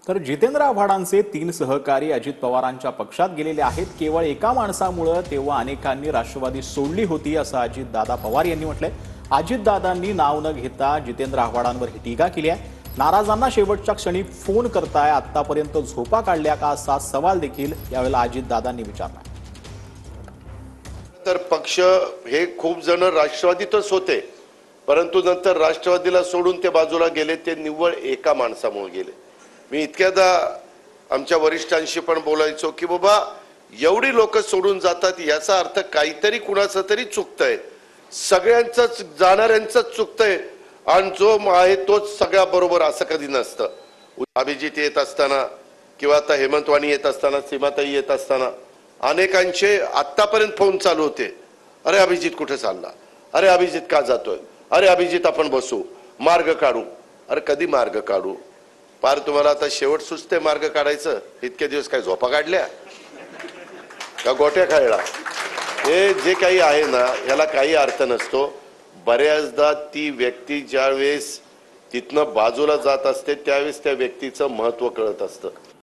तर जितेंद्र आव्हाडांचे 3 सहकारी अजित पवारांच्या पक्षात गेलेले आहेत। केवळ एका माणसामुळे तेव्हा अनेकांनी राष्ट्रवादी सोडली होती असं अजितदादा पवार यांनी म्हटलंय। अजितदादांनी नाव न घेता जितेंद्र आव्हाडांवर ही टीका केली आहे। नाराजांना शेवटच्या क्षणी फोन करताय, आतापर्यंत झोपा काढल्या का असा सवाल देखील यावेळेला अजितदादांनी विचारला। तर पक्ष हे खूप जण राष्ट्रवादीतच होते, परंतु नंतर राष्ट्रवादीला सोडून ते बाजूला गेले। ते निव्वळ एका माणसामुळे गेले। मी इतक्यादा आमच्या वरिष्ठांशी पण बोलायचो की बाबा एवढी लोक सोडून जातात याचा अर्थ काहीतरी कुणाचं तरी चुकतंय, सगळ्यांचंच जाणाऱ्यांचंच चुकतंय आणि जो आहे तोच सगळ्या बरोबर असं कधी नसतं। अभिजित येत असताना किंवा आता हेमंत वाणी येत असताना, सीमाताई येत असताना अनेकांचे आतापर्यंत फोन चालू होते, अरे अभिजित कुठे चालला, अरे अभिजित का जातोय, अरे अभिजित आपण बसू, मार्ग काढू। अरे कधी मार्ग काढू? पार तुम्हाला आता शेवट सुचते मार्ग काढायचं? इतके दिवस काय झोपा काढल्या का गोट्या खायला? हे जे काही आहे ना याला काही अर्थ नसतो। बऱ्याचदा ती व्यक्ती ज्यावेळेस तिथनं बाजूला जात असते त्यावेळेस त्या व्यक्तीचं महत्त्व कळत असतं।